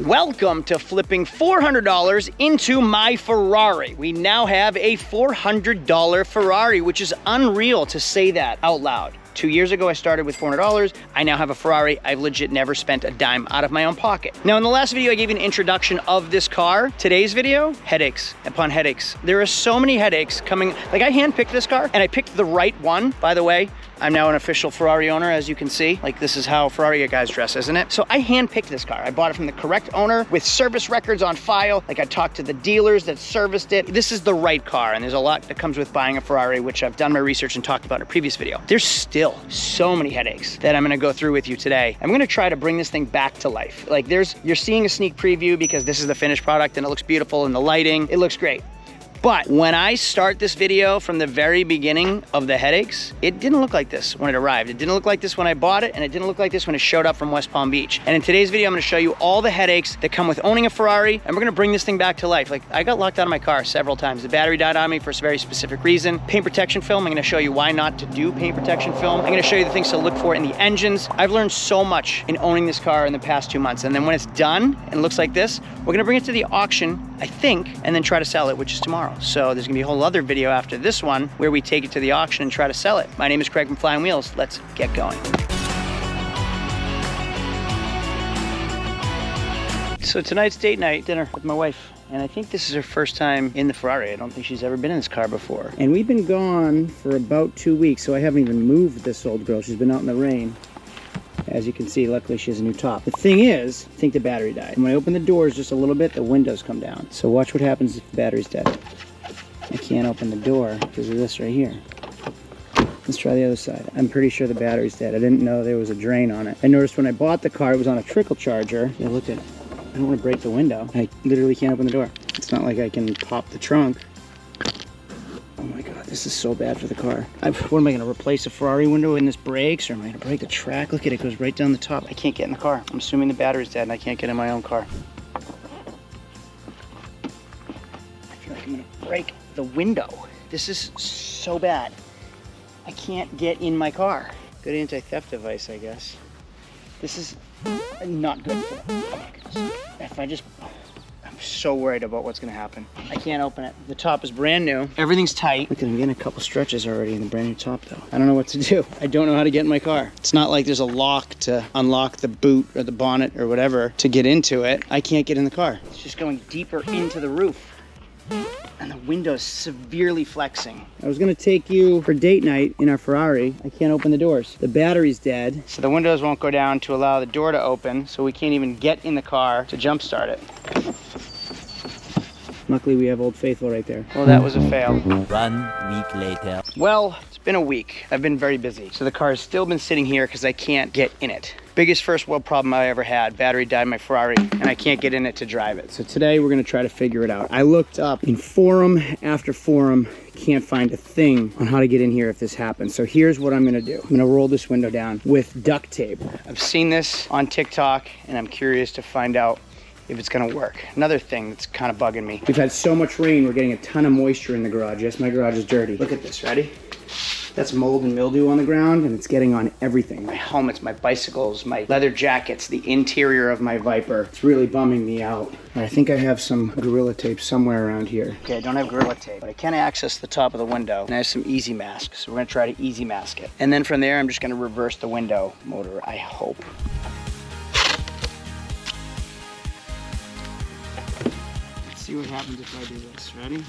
Welcome to flipping $400 into my Ferrari. We now have a $400 Ferrari, which is unreal to say that out loud. 2 years ago, I started with $400. I now have a Ferrari. I've legit never spent a dime out of my own pocket. Now, in the last video, I gave you an introduction of this car. Today's video, headaches upon headaches. There are so many headaches coming. Like, I handpicked this car, and I picked the right one, by the way. I'm now an official Ferrari owner, as you can see. Like, this is how Ferrari guys dress, isn't it? So I handpicked this car. I bought it from the correct owner with service records on file. Like, I talked to the dealers that serviced it. This is the right car, and there's a lot that comes with buying a Ferrari, which I've done my research and talked about in a previous video. There's still so many headaches that I'm gonna go through with you today. I'm gonna try to bring this thing back to life. Like, you're seeing a sneak preview because this is the finished product and it looks beautiful, and the lighting, it looks great. But when I start this video from the very beginning of the headaches, it didn't look like this when it arrived. It didn't look like this when I bought it, and it didn't look like this when it showed up from West Palm Beach. And in today's video, I'm gonna show you all the headaches that come with owning a Ferrari, and we're gonna bring this thing back to life. Like, I got locked out of my car several times. The battery died on me for a very specific reason. Paint protection film, I'm gonna show you why not to do paint protection film. I'm gonna show you the things to look for in the engines. I've learned so much in owning this car in the past 2 months. And then when it's done and looks like this, we're gonna bring it to the auction, I think, and then try to sell it, which is tomorrow. So there's gonna be a whole other video after this one where we take it to the auction and try to sell it. My name is Craig from Flying Wheels. Let's get going. So tonight's date night, dinner with my wife. And I think this is her first time in the Ferrari. I don't think she's ever been in this car before. And we've been gone for about 2 weeks, so I haven't even moved this old girl. She's been out in the rain. As you can see, luckily she has a new top. The thing is, I think the battery died. And when I open the doors just a little bit, the windows come down. So watch what happens if the battery's dead. I can't open the door because of this right here. Let's try the other side. I'm pretty sure the battery's dead. I didn't know there was a drain on it. I noticed when I bought the car, it was on a trickle charger. Yeah, look at it. I don't want to break the window. I literally can't open the door. It's not like I can pop the trunk. Oh my God, this is so bad for the car. What am I gonna replace a Ferrari window and this breaks, or am I gonna break the track? Look at it, it goes right down the top. I can't get in the car. I'm assuming the battery's dead and I can't get in my own car. I feel like I'm gonna break the window. This is so bad. I can't get in my car. Good anti-theft device, I guess. This is not good for them. Oh my goodness. If I just, I'm so worried about what's gonna happen. I can't open it. The top is brand new. Everything's tight. Look at I'm getting a couple stretches already in the brand new top though. I don't know what to do. I don't know how to get in my car. It's not like there's a lock to unlock the boot or the bonnet or whatever to get into it. I can't get in the car. It's just going deeper into the roof. And the window's severely flexing. I was gonna take you for date night in our Ferrari. I can't open the doors. The battery's dead. So the windows won't go down to allow the door to open, so we can't even get in the car to jump start it. Luckily we have Old Faithful right there. Well, that was a fail. 1 week later. Well, it's been a week. I've been very busy. So the car has still been sitting here because I can't get in it. Biggest first world problem I ever had. Battery died in my Ferrari and I can't get in it to drive it. So today we're gonna try to figure it out. I looked up in forum after forum, can't find a thing on how to get in here if this happens. So here's what I'm gonna do. I'm gonna roll this window down with duct tape. I've seen this on TikTok and I'm curious to find out if it's gonna work. Another thing that's kind of bugging me. We've had so much rain, we're getting a ton of moisture in the garage. Yes, my garage is dirty. Look at this, ready? That's mold and mildew on the ground, and it's getting on everything. My helmets, my bicycles, my leather jackets, the interior of my Viper. It's really bumming me out. I think I have some Gorilla Tape somewhere around here. Okay, I don't have Gorilla Tape, but I can access the top of the window, and I have some Easy Mask, so we're gonna try to Easy Mask it. And then from there, I'm just gonna reverse the window motor, I hope. Let's see what happens if I do this. Ready?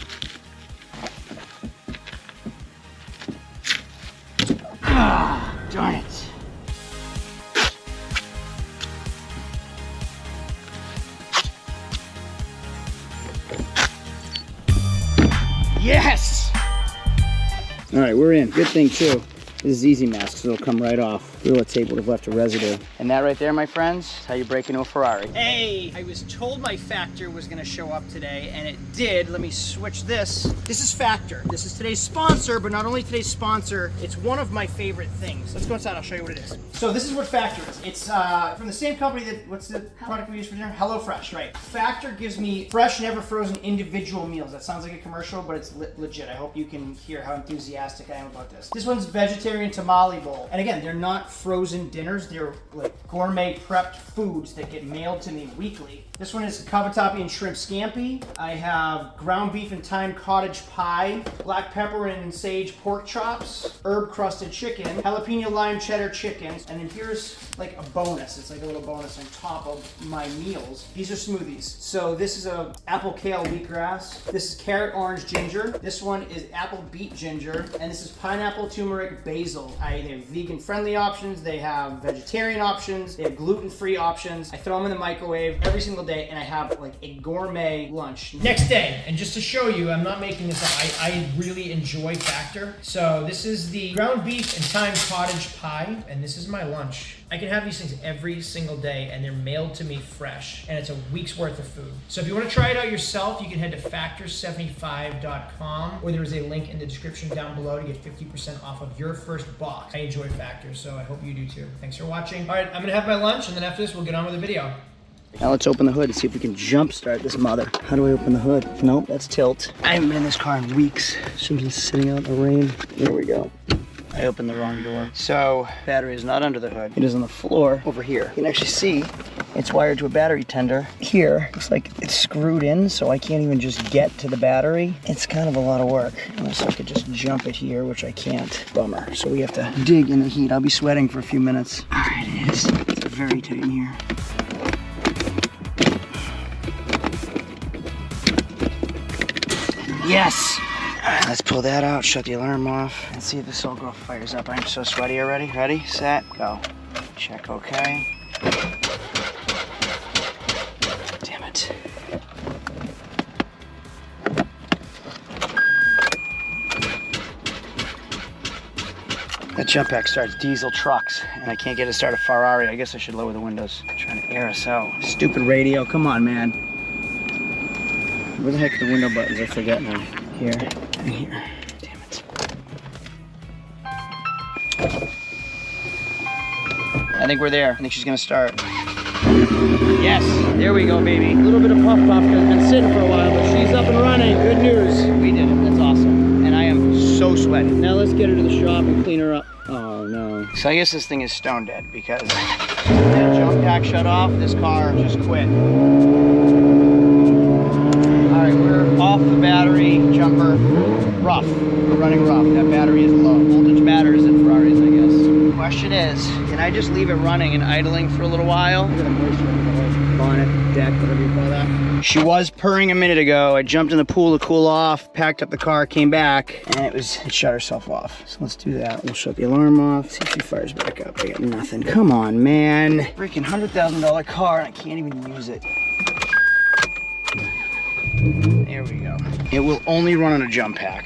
Ah, darn it. Yes! All right, we're in. Good thing too. This is Easy Mask, so it'll come right off. Gorilla Tape would have left a residue. And that right there, my friends, is how you break into a Ferrari. Hey, I was told my Factor was gonna show up today, and it did. Let me switch this. This is Factor. This is today's sponsor, but not only today's sponsor, it's one of my favorite things. Let's go inside, I'll show you what it is. So this is what Factor is. It's from the same company that, what's the product we use for dinner? HelloFresh, right? Factor gives me fresh, never frozen individual meals. That sounds like a commercial, but it's legit. I hope you can hear how enthusiastic I am about this. This one's vegetarian tamale bowl. And again, they're not frozen dinners. They're like gourmet prepped foods that get mailed to me weekly. This one is cavatappi and shrimp scampi. I have ground beef and thyme cottage pie, black pepper and sage pork chops, herb crusted chicken, jalapeno lime cheddar chickens, and then here's like a bonus. It's like a little bonus on top of my meals. These are smoothies. So this is a apple kale wheatgrass. This is carrot orange ginger. This one is apple beet ginger, and this is pineapple turmeric basil. They have vegan friendly options. They have vegetarian options. They have gluten-free options. I throw them in the microwave every single day, and I have like a gourmet lunch. Next day, and just to show you, I'm not making this up. I really enjoy Factor. So this is the ground beef and thyme cottage pie, and this is my lunch. I can have these things every single day, and they're mailed to me fresh, and it's a week's worth of food. So if you want to try it out yourself, you can head to factor75.com, or there's a link in the description down below to get 50% off of your first box. I enjoy Factor, so I hope you do too. Thanks for watching. All right, I'm gonna have my lunch, and then after this, we'll get on with the video. Now let's open the hood and see if we can jump start this mother. How do I open the hood? Nope, that's tilt. I haven't been in this car in weeks. She's been sitting out in the rain. There we go. I opened the wrong door. So, battery is not under the hood. It is on the floor over here. You can actually see it's wired to a battery tender. Here, looks like it's screwed in, so I can't even just get to the battery. It's kind of a lot of work. Unless I could just jump it here, which I can't. Bummer. So we have to dig in the heat. I'll be sweating for a few minutes. All right, it is. It's very tight in here. Yes! Alright, let's pull that out, shut the alarm off, and see if this old girl fires up. I'm so sweaty already. Ready, set, go. Check okay. Damn it. That jump pack starts diesel trucks, and I can't get it to start a Ferrari. I guess I should lower the windows. I'm trying to air us out. Stupid radio, come on, man. Where the heck are the window buttons? I forget now. Here and here. Damn it. I think we're there. I think she's gonna start. Yes, there we go, baby. A little bit of puff puff because it's been sitting for a while, but she's up and running. Good news. We did it. That's awesome. And I am so sweaty. Now let's get her to the shop and clean her up. Oh no. So I guess this thing is stone dead because that jump pack shut off. This car just quit. All right, we're off the battery, jumper, rough. We're running rough. That battery is low. Voltage matters in Ferraris, I guess. The question is, can I just leave it running and idling for a little while? Look at the moisture in the bonnet, deck, whatever you call that. She was purring a minute ago. I jumped in the pool to cool off, packed up the car, came back, and it shut herself off. So let's do that. We'll shut the alarm off, see if she fires back up. I got nothing. Come on, man. Freaking $100,000 car, and I can't even use it. There we go. It will only run on a jump pack.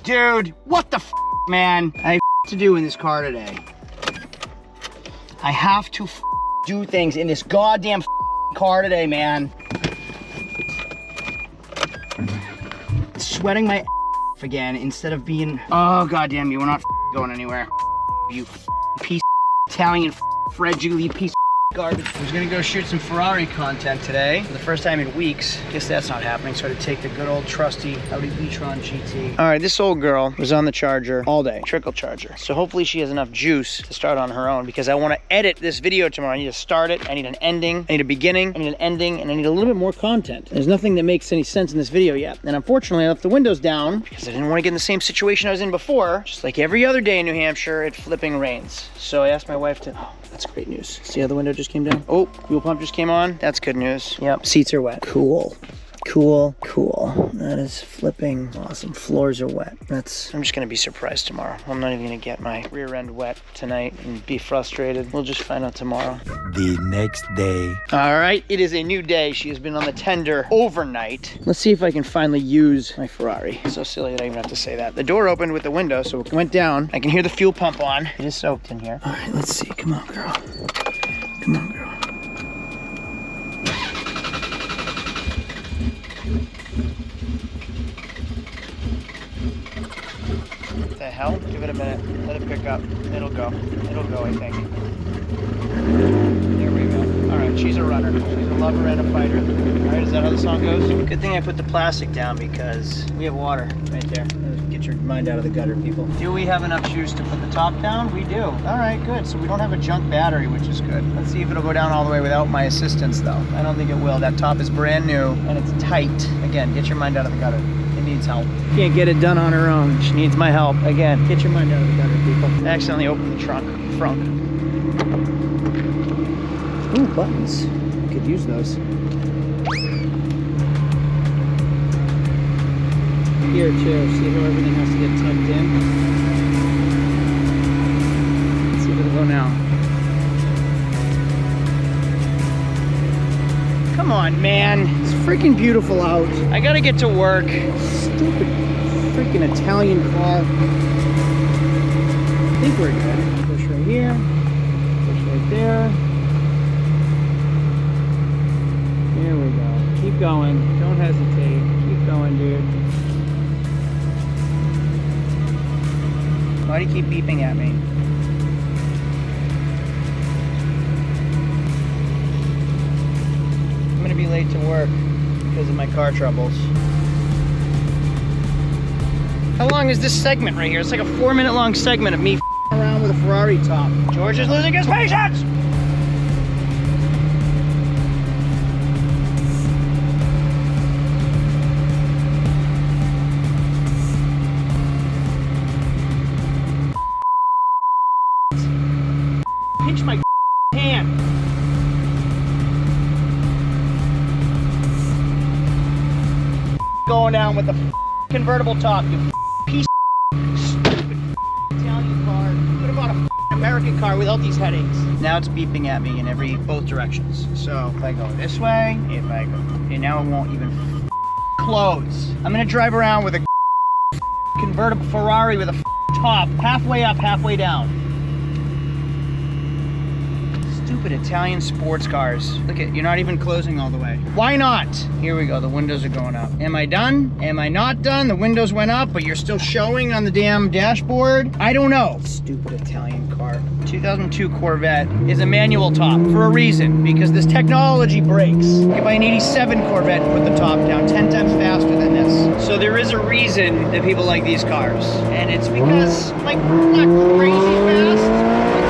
Dude, what the f, man? I have to do in this car today. I have to do things in this goddamn car today, man. Sweating my again instead of being, oh goddamn you, we're not going anywhere. You piece of Italian fragile piece of garbage. I was gonna go shoot some Ferrari content today for the first time in weeks. Guess that's not happening, so I had to take the good old trusty Audi e-tron GT. All right, this old girl was on the charger all day, trickle charger. So hopefully she has enough juice to start on her own because I want to edit this video tomorrow. I need to start it, I need an ending, I need a beginning, I need an ending, and I need a little bit more content. There's nothing that makes any sense in this video yet. And unfortunately, I left the windows down because I didn't want to get in the same situation I was in before. Just like every other day in New Hampshire, it flipping rains. So I asked my wife to, oh, that's great news. See how the window just came down? Oh, fuel pump just came on. That's good news. Yep, seats are wet. Cool. Cool, cool. That is flipping awesome. Floors are wet. I'm just gonna be surprised tomorrow. I'm not even gonna get my rear end wet tonight and be frustrated. We'll just find out tomorrow. The next day. All right, it is a new day. She has been on the tender overnight. Let's see if I can finally use my Ferrari. So silly that I even have to say that. The door opened with the window, so it went down. I can hear the fuel pump on. It is soaked in here. All right, let's see. Come on, girl. Come on, girl. What the hell? Give it a minute. Let it pick up. It'll go. It'll go, I think. There we go. All but she's a runner. She's a lover and a fighter. All right, is that how the song goes? Good thing I put the plastic down because we have water right there. Get your mind out of the gutter, people. Do we have enough shoes to put the top down? We do. All right, good. So we don't have a junk battery, which is good. Let's see if it'll go down all the way without my assistance, though. I don't think it will. That top is brand new and it's tight. Again, get your mind out of the gutter. It needs help. Can't get it done on her own. She needs my help. Again, get your mind out of the gutter, people. I accidentally opened the trunk. Ooh, buttons. Could use those. Here too, see how everything has to get tucked in? Let's see if it'll go now. Come on, man. It's freaking beautiful out. I gotta get to work. Stupid freaking Italian car. I think we're good. Push right here. Push right there. Here we go. Keep going. Don't hesitate. Keep going, dude. Why do you keep beeping at me? I'm gonna be late to work because of my car troubles. How long is this segment right here? It's like a 4-minute long segment of me around with a Ferrari top. George is losing his patience! Pinch my hand. Going down with the convertible top, you piece of stupid Italian car. Could have bought a American car without these headaches. Now it's beeping at me in both directions. So if I go this way, if I go, okay, now it won't even close. I'm gonna drive around with a convertible Ferrari with a top, halfway up, halfway down. Stupid Italian sports cars. Look at, you're not even closing all the way. Why not? Here we go, the windows are going up. Am I done? Am I not done? The windows went up, but you're still showing on the damn dashboard? I don't know. Stupid Italian car. 2002 Corvette is a manual top for a reason, because this technology breaks. You can buy an 87 Corvette and put the top down 10 times faster than this. So there is a reason that people like these cars. And it's because, like, not crazy fast.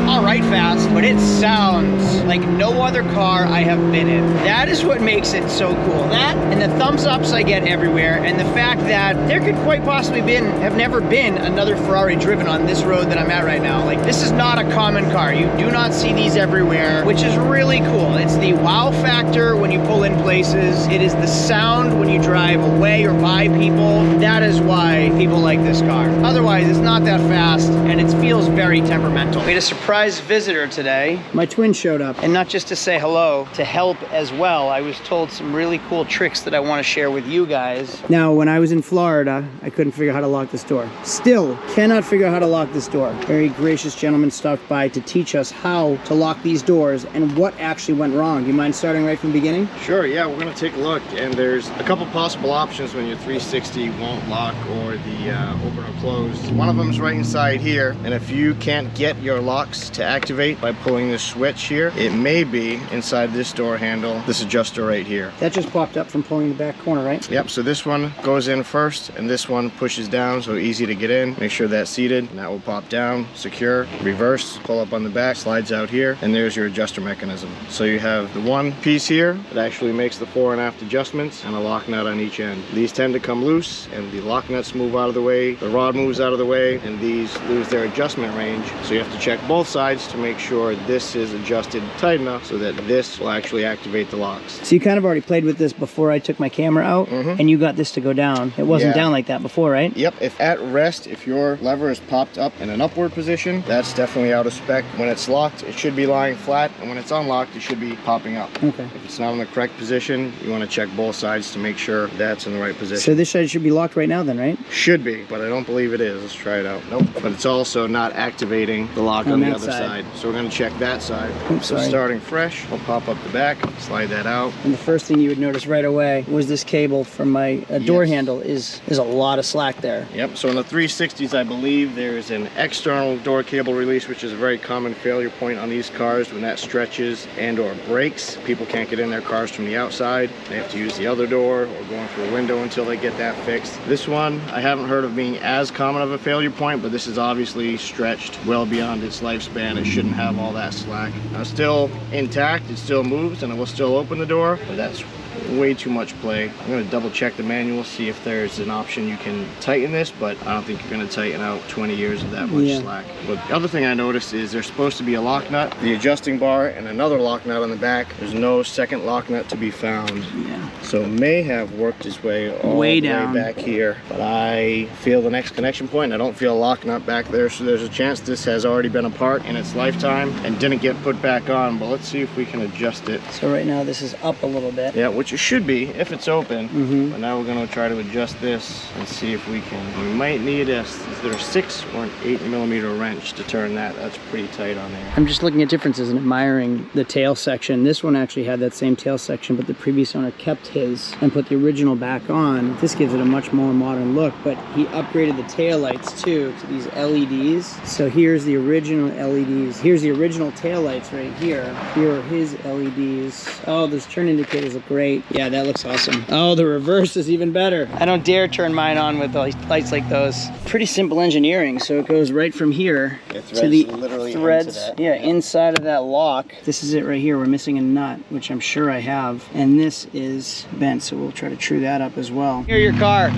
Alright fast, but it sounds like no other car I have been in. That is what makes it so cool. That and the thumbs ups I get everywhere, and the fact that there could quite possibly have never been another Ferrari driven on this road that I'm at right now. Like, this is not a common car. You do not see these everywhere, which is really cool. It's the wow factor when you pull in places. It is the sound when you drive away or by people. That is why people like this car. Otherwise, it's not that fast, and it feels very temperamental. We had a surprise visitor today. My twin showed up, and not just to say hello, to help as well. I was told some really cool tricks that I want to share with you guys. Now, when I was in Florida, I couldn't figure out how to lock this door. Still cannot figure out how to lock this door. Very gracious gentleman stopped by to teach us how to lock these doors and what actually went wrong. Do you mind starting right from the beginning? Sure, yeah, we're gonna take a look, and there's a couple possible options when your 360 won't lock or the open or closed. One of them is right inside here, and if you can't get your locks to activate by pulling this switch here, it may be inside this door handle, this adjuster right here. That just popped up from pulling the back corner, right? Yep, so this one goes in first, and this one pushes down, so easy to get in. Make sure that's seated, and that will pop down, secure, reverse, pull up on the back, slides out here, and there's your adjuster mechanism. So you have the one piece here that actually makes the fore and aft adjustments, and a lock nut on each end. These tend to come loose, and the lock nuts move out of the way, the rod moves out of the way, and these lose their adjustment range. So you have to check both sides to make sure this is adjusted tight enough so that this will actually activate the locks. So you kind of already played with this before I took my camera out, and you got this to go down. It wasn't down like that before, right? Yep, if at rest, if your lever is popped up in an upward position, that's definitely out of spec. When it's locked, it should be lying flat, and when it's unlocked, it should be popping up. Okay. If it's not in the correct position, you want to check both sides to make sure that's in the right position. So this side should be locked right now then, right? Should be, but I don't believe it is. Let's try it out. Nope. But it's also not activating the lock on the other side. So we're gonna check that side. Oops, So sorry. starting fresh, we'll pop up the back, slide that out. And the first thing you would notice right away was this cable from my door Yes. handle is a lot of slack there. Yep, so in the 360s, I believe there's an external door cable release, which is a very common failure point on these cars. When that stretches and or breaks, people can't get in their cars from the outside. They have to use the other door or go in through a window until they get that fixed. This one, I haven't heard of being as common of a failure point, but this is obviously stretched well beyond its lifespan. It shouldn't have all that slack. Now, still intact, it still moves, and it will still open the door, but that's way too much play. I'm going to double check the manual, see if there's an option you can tighten this, but I don't think you're going to tighten out 20 years of that much slack. But the other thing I noticed is there's supposed to be a lock nut, the adjusting bar, and another lock nut on the back. There's no second lock nut to be found. Yeah. So it may have worked its way all Way the down. way back here, but I feel the next connection point. I don't feel a lock nut back there, so there's a chance this has already been apart in its lifetime and didn't get put back on. But let's see if we can adjust it. So right now this is up a little bit. Yeah, which it should be if it's open. But now we're going to try to adjust this and see if we can. We might need is there a 6 or an 8mm wrench to turn that. That's pretty tight on there. I'm just looking at differences and admiring the tail section. This one actually had that same tail section, but the previous owner kept his and put the original back on. This gives it a much more modern look, but he upgraded the tail lights too to these LEDs. So here's the original LEDs. Here's the original tail lights right here. Here are his LEDs. Oh, those turn indicators look great. Yeah, that looks awesome. Oh, the reverse is even better. I don't dare turn mine on with lights like those. Pretty simple engineering. So it goes right from here to the threads. Yeah, inside of that lock. This is it right here. We're missing a nut, which I'm sure I have. And this is bent, so we'll try to true that up as well. Here's your car.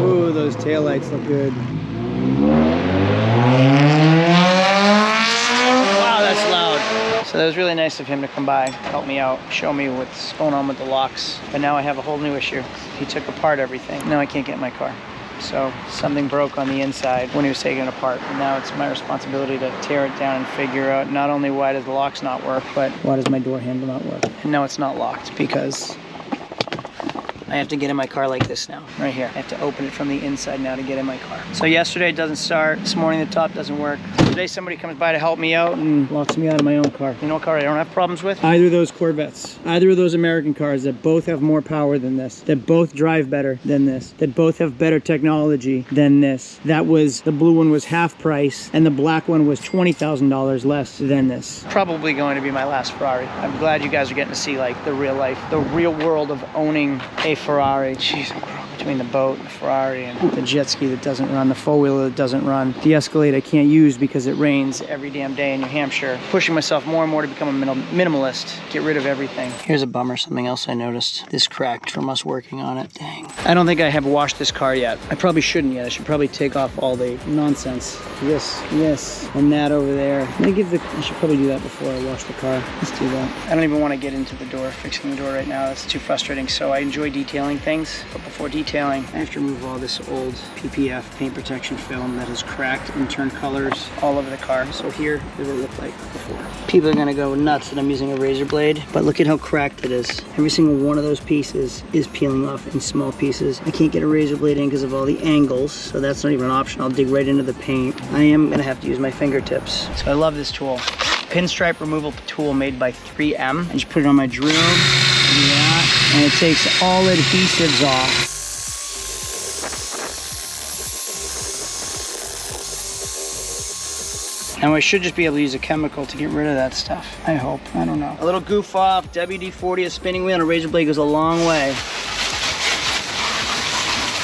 Ooh, those taillights look good. So that was really nice of him to come by, help me out, show me what's going on with the locks. But now I have a whole new issue. He took apart everything. Now I can't get in my car. So something broke on the inside when he was taking it apart. And now it's my responsibility to tear it down and figure out not only why does the locks not work, but why does my door handle not work? And now it's not locked because I have to get in my car like this now, right here. I have to open it from the inside now to get in my car. So yesterday it doesn't start. This morning the top doesn't work. Today somebody comes by to help me out and locks me out of my own car. You know what car I don't have problems with? Either of those Corvettes. Either of those American cars that both have more power than this. That both drive better than this. That both have better technology than this. That was, the blue one was half price and the black one was $20,000 less than this. Probably going to be my last Ferrari. I'm glad you guys are getting to see like the real life, the real world of owning a Ferrari. Jeez, between the boat, the Ferrari, and the jet ski that doesn't run, the four-wheeler that doesn't run, the Escalade I can't use because it rains every damn day in New Hampshire. Pushing myself more and more to become a minimalist, get rid of everything. Here's a bummer, something else I noticed. This cracked from us working on it, dang. I don't think I have washed this car yet. I probably shouldn't yet. I should probably take off all the nonsense. This, and that over there. I should probably do that before I wash the car. Let's do that. I don't even want to get into the door, fixing the door right now. That's too frustrating. So I enjoy detailing things, but before detailing, I have to remove all this old PPF paint protection film that has cracked and turned colors all over the car. So here is what it looked like before. People are gonna go nuts that I'm using a razor blade, but look at how cracked it is. Every single one of those pieces is peeling off in small pieces. I can't get a razor blade in because of all the angles, so that's not even an option. I'll dig right into the paint. I am gonna have to use my fingertips. So I love this tool. Pinstripe removal tool made by 3M. I just put it on my drill, do that, and it takes all adhesives off. Now I should just be able to use a chemical to get rid of that stuff. I hope, I don't know. A little goof off, WD-40, a spinning wheel, and a razor blade goes a long way.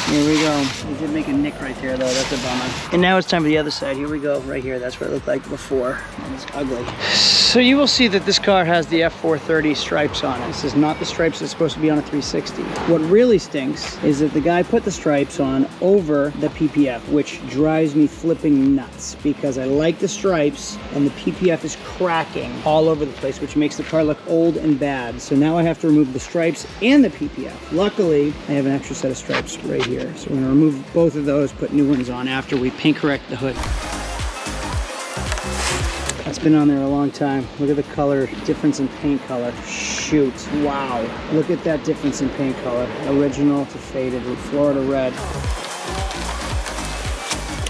Here we go. We did make a nick right there though, that's a bummer. And now it's time for the other side. Here we go, right here. That's what it looked like before. And it's ugly. So you will see that this car has the F430 stripes on it. This is not the stripes that's supposed to be on a 360. What really stinks is that the guy put the stripes on over the PPF, which drives me flipping nuts because I like the stripes and the PPF is cracking all over the place, which makes the car look old and bad. So now I have to remove the stripes and the PPF. Luckily, I have an extra set of stripes right here. So we're gonna remove both of those, put new ones on after we paint correct the hood. That's been on there a long time. Look at the color, difference in paint color. Shoot, wow. Look at that difference in paint color. Original to faded with Florida red.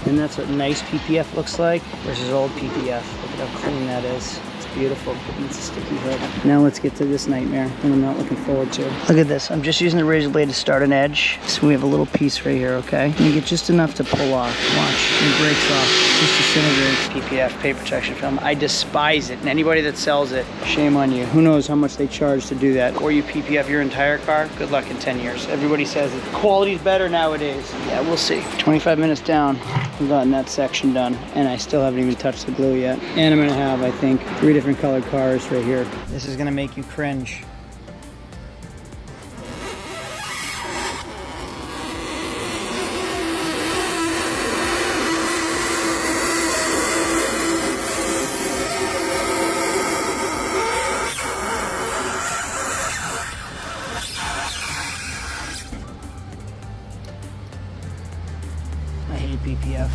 And that's what nice PPF looks like versus old PPF. Look at how clean that is. It's beautiful. It's a sticky hood. Now let's get to this nightmare that I'm not looking forward to. Look at this. I'm just using the razor blade to start an edge. So we have a little piece right here, okay? You get just enough to pull off. Watch. It breaks off. Just disintegrates. PPF, paint protection film. I despise it. And anybody that sells it, shame on you. Who knows how much they charge to do that. Or you PPF your entire car, good luck in 10 years. Everybody says that the quality's better nowadays. Yeah, we'll see. 25 minutes down, I've gotten that section done. And I still haven't even touched the glue yet. And I'm gonna have, I think, 3 different colored cars right here. This is gonna make you cringe. I hate PPF.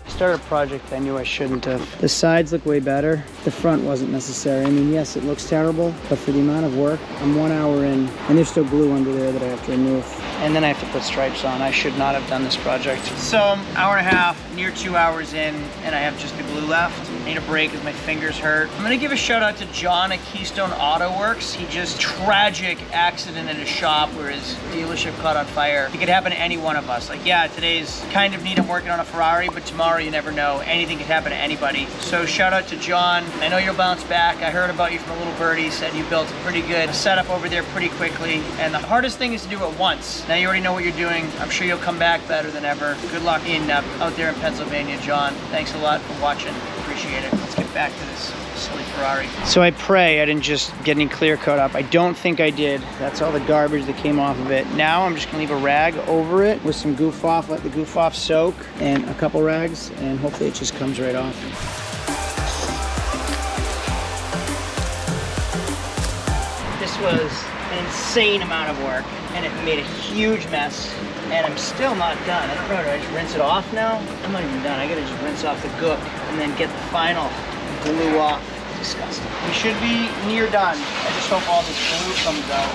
Started a project I knew I shouldn't have. The sides look way better. The front wasn't necessary. I mean, yes, it looks terrible, but for the amount of work, I'm 1 hour in, and there's still glue under there that I have to remove. And then I have to put stripes on. I should not have done this project. So I'm hour and a half, near 2 hours in, and I have just the glue left. I need a break as my fingers hurt. I'm gonna give a shout out to John at Keystone Auto Works. He just tragic accident at his shop where his dealership caught on fire. It could happen to any one of us. Like, yeah, today's kind of neat, I'm working on a Ferrari, but tomorrow you never know. Anything could happen to anybody. So shout out to John. I know you'll bounce back. I heard about you from a little birdie, said you built a pretty good setup over there pretty quickly. And the hardest thing is to do it once. Now you already know what you're doing. I'm sure you'll come back better than ever. Good luck out there in Pennsylvania, John. Thanks a lot for watching. Appreciate it. Let's get back to this silly Ferrari. So I pray I didn't just get any clear coat up. I don't think I did. That's all the garbage that came off of it. Now I'm just gonna leave a rag over it with some goof off, let the goof off soak, and a couple rags, and hopefully it just comes right off. This was an insane amount of work, and it made a huge mess, and I'm still not done. I don't know, do I just rinse it off now? I'm not even done. I gotta just rinse off the gook and then get the final glue off. Disgusting. We should be near done. I just hope all this glue comes out.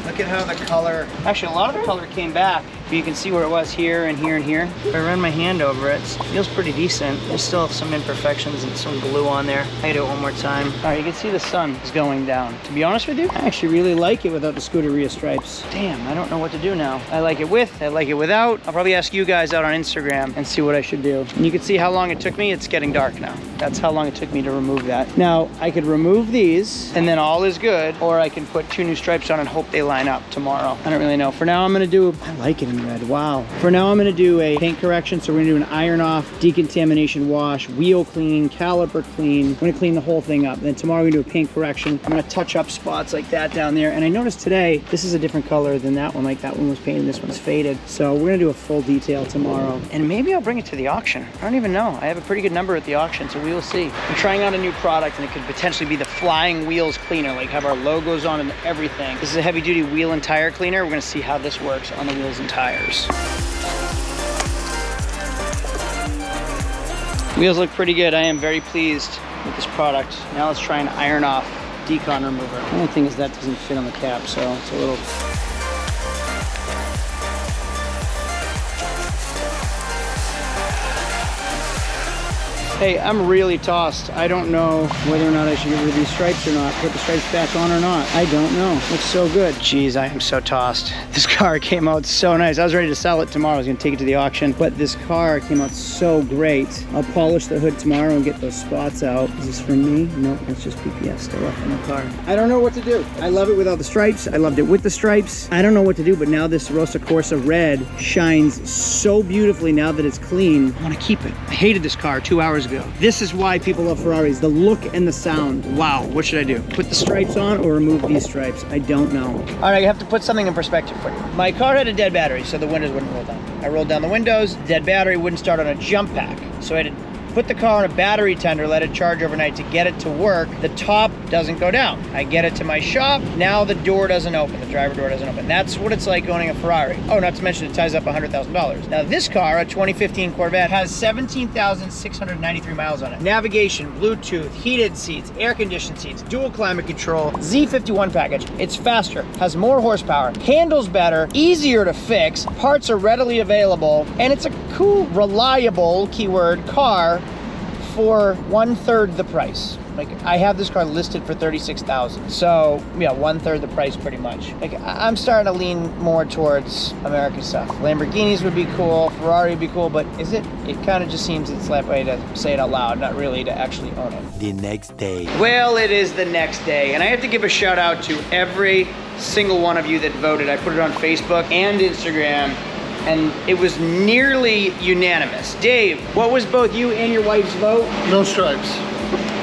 Look at how the color, actually a lot of the color came back. But you can see where it was here and here and here. If I run my hand over it, it feels pretty decent. There's still some imperfections and some glue on there. I do it one more time. All right, you can see the sun is going down. To be honest with you, I actually really like it without the Scuderia stripes. Damn, I don't know what to do now. I like it with, I like it without. I'll probably ask you guys out on Instagram and see what I should do. And you can see how long it took me. It's getting dark now. That's how long it took me to remove that. Now, I could remove these and then all is good, or I can put 2 new stripes on and hope they line up tomorrow. I don't really know. For now, I'm gonna do, I like it in red, wow. For now, I'm gonna do a paint correction. So we're gonna do an iron off, decontamination wash, wheel clean, caliper clean. We're gonna clean the whole thing up. Then tomorrow we're gonna do a paint correction. I'm gonna touch up spots like that down there. And I noticed today, this is a different color than that one. Like that one was painted, this one's faded. So we're gonna do a full detail tomorrow. And maybe I'll bring it to the auction. I don't even know. I have a pretty good number at the auction, so we will see. I'm trying out a new product and it could potentially be the flying wheels cleaner, like have our logos on and everything. This is a heavy duty wheel and tire cleaner. We're gonna see how this works on the wheels and tires. Wheels look pretty good. I am very pleased with this product. Now let's try and iron off decon remover. The only thing is that doesn't fit on the cap, so it's a little... Hey, I'm really tossed. I don't know whether or not I should get rid of these stripes or not, put the stripes back on or not. I don't know. Looks so good. Jeez, I am so tossed. This car came out so nice. I was ready to sell it tomorrow. I was gonna take it to the auction, but this car came out so great. I'll polish the hood tomorrow and get those spots out. Is this for me? Nope, that's just PPF still left in the car. I don't know what to do. I love it without the stripes. I loved it with the stripes. I don't know what to do, but now this Rosa Corsa red shines so beautifully now that it's clean. I wanna keep it. I hated this car 2 hours ago. This is why people love Ferraris, the look and the sound. Wow, what should I do? Put the stripes on or remove these stripes? I don't know. All right, I have to put something in perspective for you. My car had a dead battery, so the windows wouldn't roll down. I rolled down the windows, dead battery wouldn't start on a jump pack. So I had to put the car on a battery tender, let it charge overnight to get it to work. The top doesn't go down. I get it to my shop, now the door doesn't open, the driver door doesn't open. That's what it's like owning a Ferrari. Oh, not to mention it ties up $100,000. Now this car, a 2015 Corvette, has 17,693 miles on it. Navigation, Bluetooth, heated seats, air conditioned seats, dual climate control, Z51 package. It's faster, has more horsepower, handles better, easier to fix, parts are readily available, and it's a cool, reliable, keyword, car for 1/3 the price. Like, I have this car listed for $36,000. So yeah, 1/3 the price pretty much. Like, I'm starting to lean more towards American stuff. Lamborghinis would be cool, Ferrari would be cool, but is it? It kind of just seems it's that way to say it out loud, not really to actually own it. The next day. Well, it is the next day, and I have to give a shout out to every single one of you that voted. I put it on Facebook and Instagram, and it was nearly unanimous. Dave, what was both you and your wife's vote? No stripes.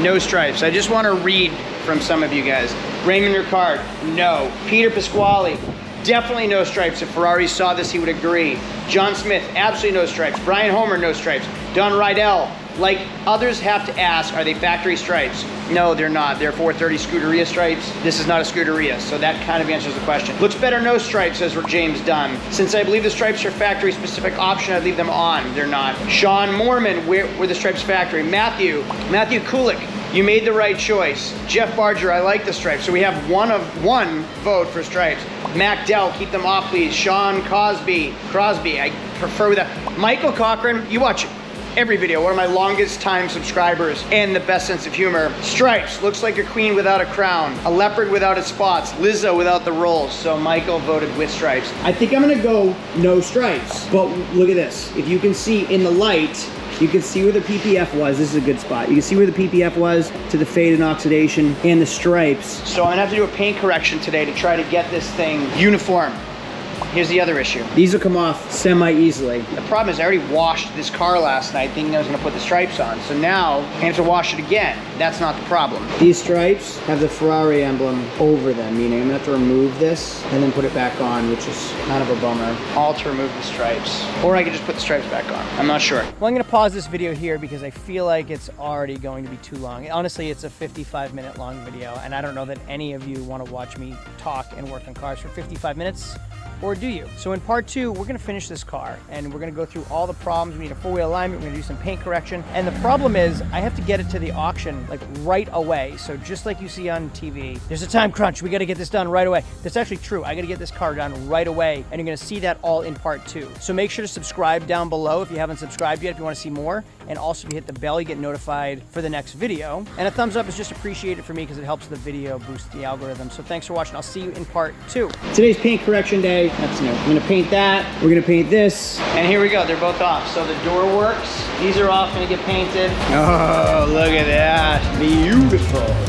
No stripes. I just want to read from some of you guys. Raymond Ricard, no. Peter Pasquale, definitely no stripes. If Ferrari saw this, he would agree. John Smith, absolutely no stripes. Brian Homer, no stripes. Don Rydell, like others have to ask, are they factory stripes? No, they're not. They're 430 Scuderia stripes. This is not a Scuderia, so that kind of answers the question. Looks better no stripes, says James Dunn. Since I believe the stripes are factory specific option, I'd leave them on. They're not. Sean Moorman, where the stripes factory? Matthew Kulik, you made the right choice. Jeff Barger, I like the stripes. So we have one vote for stripes. Mac Dell, keep them off please. Sean Crosby, I prefer that. Michael Cochran, you watch every video, one of my longest time subscribers and the best sense of humor. Stripes, looks like a queen without a crown. A leopard without its spots. Lizzo without the rolls. So Michael voted with stripes. I think I'm gonna go no stripes, but look at this. If you can see in the light, you can see where the PPF was. This is a good spot. You can see where the PPF was to the fade and oxidation and the stripes. So I'm gonna have to do a paint correction today to try to get this thing uniform. Here's the other issue. These will come off semi-easily. The problem is I already washed this car last night thinking I was gonna put the stripes on. So now I have to wash it again. That's not the problem. These stripes have the Ferrari emblem over them, meaning I'm gonna have to remove this and then put it back on, which is kind of a bummer. All to remove the stripes. Or I could just put the stripes back on. I'm not sure. Well, I'm gonna pause this video here because I feel like it's already going to be too long. Honestly, it's a 55-minute long video, and I don't know that any of you wanna watch me talk and work on cars for 55 minutes. Or do you? So in part 2, we're gonna finish this car and we're gonna go through all the problems. We need a 4-wheel alignment, we're gonna do some paint correction. And the problem is I have to get it to the auction like right away. So just like you see on TV, there's a time crunch. We gotta get this done right away. That's actually true. I gotta get this car done right away, and you're gonna see that all in part 2. So make sure to subscribe down below if you haven't subscribed yet, if you wanna see more. And also if you hit the bell, you get notified for the next video. And a thumbs up is just appreciated for me because it helps the video boost the algorithm. So thanks for watching. I'll see you in part 2. Today's paint correction day. That's new. I'm gonna paint that. We're gonna paint this. And here we go. They're both off. So the door works. These are off, gonna get painted. Oh, look at that. Beautiful.